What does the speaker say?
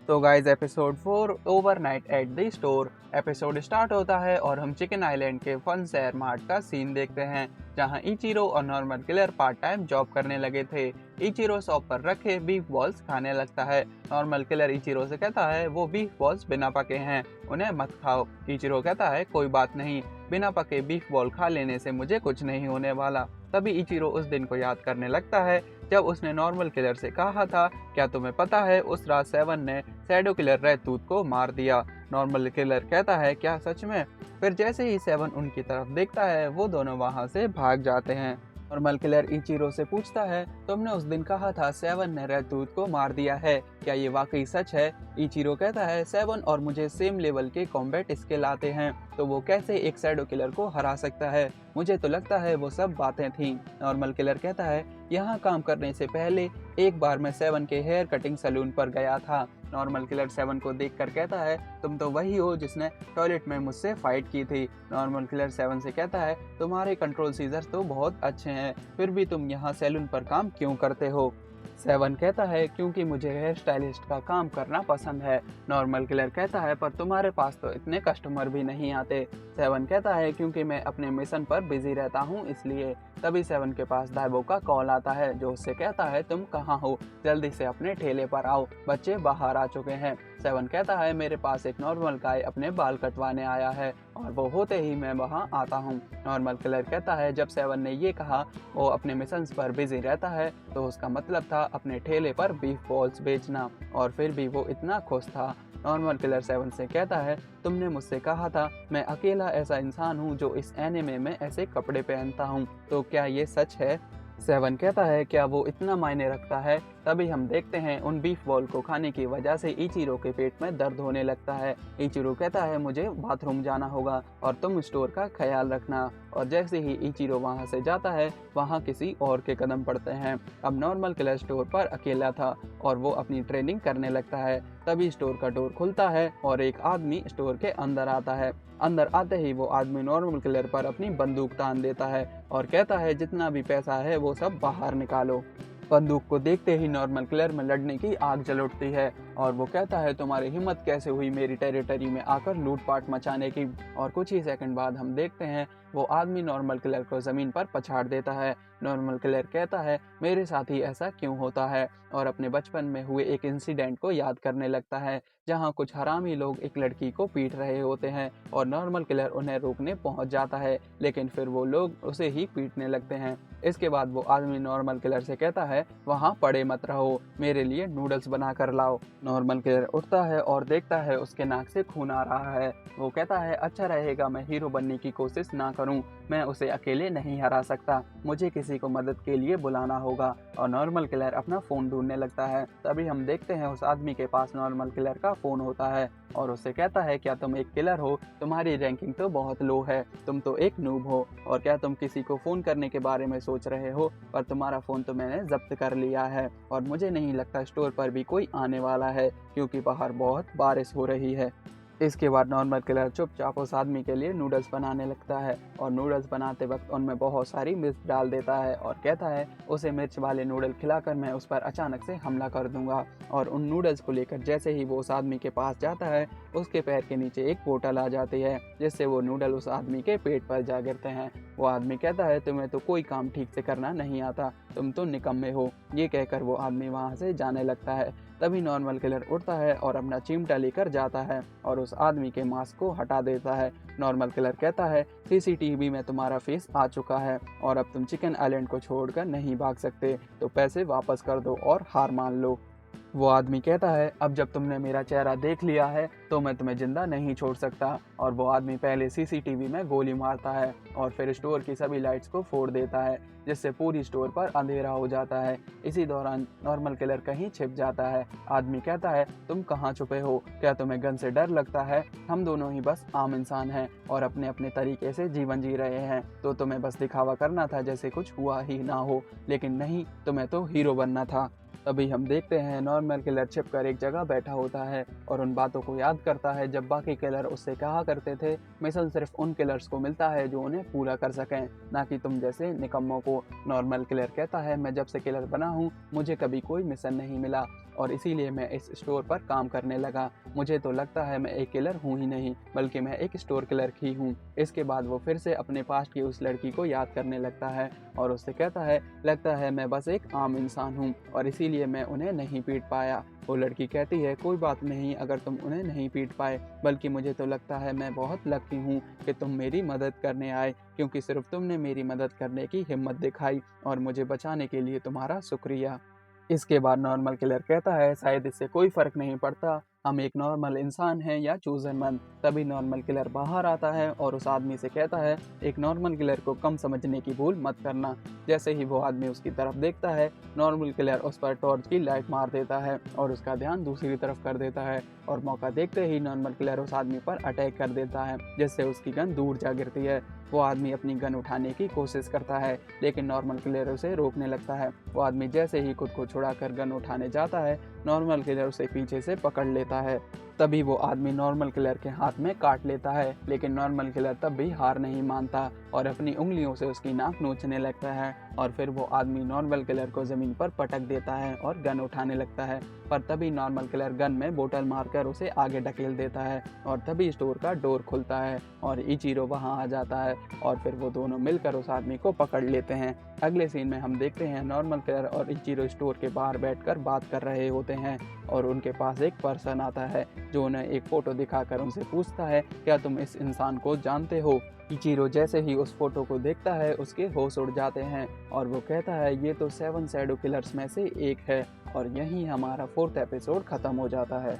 तो guys episode 4 overnight at the store episode start होता है और हम चिकन आइलैंड के फन शेयर मार्ट का सीन देखते हैं जहां इचिरो और normal killer part time job करने लगे थे। इचिरो शॉप पर रखे बीफ बॉल्स खाने लगता है। नॉर्मल किलर इचिरो से कहता है वो बीफ बॉल्स बिना पके हैं, उन्हें मत खाओ। इचिरो कहता है कोई बात नहीं, बिना पके बीफ बॉल खा लेने से मुझे कुछ नहीं होने वाला। तभी इचिरो उस दिन को याद करने लगता है जब उसने नॉर्मल किलर से कहा था, क्या तुम्हें पता है उस रात सेवन ने शैडो किलर रेड टूथ को मार दिया। नॉर्मल किलर कहता है क्या सच में। फिर जैसे ही सेवन उनकी तरफ देखता है वो दोनों वहां से भाग जाते हैं। नॉर्मल किलर इचिरो से पूछता है तुमने उस दिन कहा था सेवन ने रेड टूथ को मार दिया है, क्या ये वाकई सच है। इचिरो कहता है सेवन और मुझे सेम लेवल के कॉम्बैट स्किल आते हैं, तो वो कैसे एक शैडो किलर को हरा सकता है। मुझे तो लगता है वो सब बातें थीं। नॉर्मल किलर कहता है यहाँ काम करने से पहले एक बार मैं सेवन के हेयर कटिंग सैलून पर गया था। नॉर्मल किलर सेवन को देखकर कहता है तुम तो वही हो जिसने टॉयलेट में मुझसे फाइट की थी। नॉर्मल किलर सेवन से कहता है तुम्हारे कंट्रोल सीजर्स तो बहुत अच्छे हैं, फिर भी तुम यहाँ सैलून पर काम क्यों करते हो। सेवन कहता है क्योंकि मुझे हेयर स्टाइलिस्ट का काम करना पसंद है। नॉर्मल किलर कहता है पर तुम्हारे पास तो इतने कस्टमर भी नहीं आते। सेवन कहता है क्योंकि मैं अपने मिशन पर बिजी रहता हूँ इसलिए। तभी सेवन के पास दाइबो का कॉल आता है जो उससे कहता है तुम कहाँ हो, जल्दी से अपने ठेले पर आओ, बच्चे बाहर आ चुके हैं। सेवन कहता है मेरे पास एक नॉर्मल गाय अपने बाल कटवाने आया है और वो होते ही मैं वहाँ आता हूँ। नॉर्मल किलर कहता है जब सेवन ने ये कहा वो अपने मिशंस पर बिजी रहता है तो उसका मतलब था अपने ठेले पर बीफ बॉल्स बेचना, और फिर भी वो इतना खुश था। नॉर्मल किलर सेवन से कहता है तुमने मुझसे कहा था मैं अकेला ऐसा इंसान हूँ जो इस एनिमे में ऐसे कपड़े पहनता हूँ, तो क्या ये सच है। सेवन कहता है क्या वो इतना मायने रखता है। तभी हम देखते हैं उन बीफ बॉल को खाने की वजह से इचिरो के पेट में दर्द होने लगता है। इचिरो कहता है मुझे बाथरूम जाना होगा और तुम स्टोर का ख्याल रखना। और जैसे ही इचिरो वहां से जाता है वहां किसी और के कदम पड़ते हैं। अब नॉर्मल किलर स्टोर पर अकेला था और वो अपनी ट्रेनिंग करने लगता है। तभी स्टोर का डोर खुलता है और एक आदमी स्टोर के अंदर आता है। अंदर आते ही वो आदमी नॉर्मल किलर पर अपनी बंदूक तान देता है और कहता है जितना भी पैसा है वो सब बाहर निकालो। बंदूक को देखते ही नॉर्मल किलर में लड़ने की आग जल उठती है और वो कहता है तुम्हारी हिम्मत कैसे हुई मेरी टेरिटरी में आकर लूटपाट मचाने की। और कुछ ही सेकंड बाद हम देखते हैं वो आदमी नॉर्मल किलर को जमीन पर पछाड़ देता है। नॉर्मल किलर कहता है मेरे साथ ही ऐसा क्यों होता है, और अपने बचपन में हुए एक इंसिडेंट को याद करने लगता है जहां कुछ हरामी लोग एक लड़की को पीट रहे होते हैं और नॉर्मल किलर उन्हें रोकने पहुंच जाता है, लेकिन फिर वो लोग उसे ही पीटने लगते हैं। इसके बाद वो आदमी नॉर्मल किलर से कहता है वहां पड़े मत रहो, मेरे लिए नूडल्स बना कर लाओ। नॉर्मल किलर उठता है और देखता है उसके नाक से खून आ रहा है। वो कहता है अच्छा रहेगा मैं हीरो बनने की कोशिश ना करूं, मैं उसे अकेले नहीं हरा सकता, मुझे किसी को मदद के लिए बुलाना होगा। और नॉर्मल किलर अपना फोन ढूंढने लगता है। तभी हम देखते हैं उस आदमी के पास नॉर्मल किलर का फोन होता है और उससे कहता है क्या तुम एक किलर हो, तुम्हारी रैंकिंग तो बहुत लो है, तुम तो एक नूब हो, और क्या तुम किसी को फोन करने के बारे में सोच रहे हो, पर तुम्हारा फोन तो मैंने जब्त कर लिया है और मुझे नहीं लगता स्टोर पर भी कोई आने वाला है क्योंकि बाहर बहुत बारिश हो रही है। इसके बाद नॉर्मल किलर चुपचाप उस आदमी के लिए नूडल्स बनाने लगता है और नूडल्स बनाते वक्त उनमें बहुत सारी मिर्च डाल देता है और कहता है उसे मिर्च वाले नूडल खिलाकर मैं उस पर अचानक से हमला कर दूंगा। और उन नूडल्स को लेकर जैसे ही वो उस आदमी के पास जाता है उसके पैर के नीचे एक बोतल आ जाती है जिससे वो नूडल उस आदमी के पेट पर जा गिरते हैं। वो आदमी कहता है तुम्हें तो कोई काम ठीक से करना नहीं आता, तुम तो निकम्मे हो। ये कहकर वो आदमी वहाँ से जाने लगता है। तभी नॉर्मल किलर उठता है और अपना चिमटा लेकर जाता है और उस आदमी के मास्क को हटा देता है। नॉर्मल किलर कहता है सीसीटीवी में तुम्हारा फेस आ चुका है और अब तुम चिकन आइलैंड को छोड़कर नहीं भाग सकते, तो पैसे वापस कर दो और हार मान लो। वो आदमी कहता है अब जब तुमने मेरा चेहरा देख लिया है तो मैं तुम्हें जिंदा नहीं छोड़ सकता। और वो आदमी पहले सीसीटीवी में गोली मारता है और फिर स्टोर की सभी लाइट्स को फोड़ देता है जिससे पूरी स्टोर पर अंधेरा हो जाता है। इसी दौरान नॉर्मल किलर कहीं छिप जाता है। आदमी कहता है तुम कहाँ छुपे हो, क्या तुम्हें गन से डर लगता है, हम दोनों ही बस आम इंसान हैं और अपने अपने तरीके से जीवन जी रहे हैं, तो तुम्हें बस दिखावा करना था जैसे कुछ हुआ ही ना हो, लेकिन नहीं, तुम्हें तो हीरो बनना था। तभी हम देखते हैं नॉर्मल किलर छिपकर एक जगह बैठा होता है और उन बातों को याद करता है जब बाकी किलर उससे कहा करते थे मिशन सिर्फ उन किलर्स को मिलता है जो उन्हें पूरा कर सकें, ना कि तुम जैसे निकम्मों को। नॉर्मल किलर कहता है मैं जब से किलर बना हूँ मुझे कभी कोई मिशन नहीं मिला और इसीलिए मैं इस स्टोर पर काम करने लगा। मुझे तो लगता है मैं एक किलर हूँ ही नहीं, बल्कि मैं एक स्टोर क्लर्क ही हूँ। इसके बाद वो फिर से अपने पास्ट की उस लड़की को याद करने लगता है और उससे कहता है, लगता है मैं बस एक आम इंसान हूँ और इसीलिए मैं उन्हें नहीं पीट पाया। वो लड़की कहती है, कोई बात नहीं अगर तुम उन्हें नहीं पीट पाए, बल्कि मुझे तो लगता है मैं बहुत लकी हूँ कि तुम मेरी मदद करने आए, क्योंकि सिर्फ तुमने मेरी मदद करने की हिम्मत दिखाई और मुझे बचाने के लिए तुम्हारा शुक्रिया। इसके बाद नॉर्मल किलर कहता है, शायद इससे कोई फर्क नहीं पड़ता हम एक नॉर्मल इंसान हैं या चूजन वन। तभी नॉर्मल किलर बाहर आता है और उस आदमी से कहता है, एक नॉर्मल किलर को कम समझने की भूल मत करना। जैसे ही वो आदमी उसकी तरफ देखता है, नॉर्मल किलर उस पर टॉर्च की लाइट मार देता है और उसका ध्यान दूसरी तरफ कर देता है और मौका देखते ही नॉर्मल किलर उस आदमी पर अटैक कर देता है, जिससे उसकी गन दूर जा गिरती है। वो आदमी अपनी गन उठाने की कोशिश करता है, लेकिन नॉर्मल किलर उसे रोकने लगता है। वो आदमी जैसे ही खुद को छुड़ाकर गन उठाने जाता है, नॉर्मल किलर उसे पीछे से पकड़ लेता है। तभी वो आदमी नॉर्मल किलर के हाथ में काट लेता है, लेकिन नॉर्मल किलर तब भी हार नहीं मानता और अपनी उंगलियों से उसकी नाक नोचने लगता है और फिर वो आदमी नॉर्मल किलर को ज़मीन पर पटक देता है और गन उठाने लगता है। पर तभी नॉर्मल किलर गन में बोतल मारकर उसे आगे ढकेल देता है और तभी स्टोर का डोर खुलता है और इचिरो वहाँ आ जाता है और फिर वो दोनों मिलकर उस आदमी को पकड़ लेते हैं। अगले सीन में हम देखते हैं नॉर्मल किलर और इचिरो स्टोर के बाहर बैठकर बात कर रहे होते हैं और उनके पास एक पर्सन आता है जो उन्हें एक फ़ोटो दिखाकर उनसे पूछता है, क्या तुम इस इंसान को जानते हो? इचिरो जैसे ही उस फोटो को देखता है, उसके होश उड़ जाते हैं और वो कहता है, ये तो 7 शैडो किलर्स में से एक है। और यहीं हमारा 4th एपिसोड ख़त्म हो जाता है।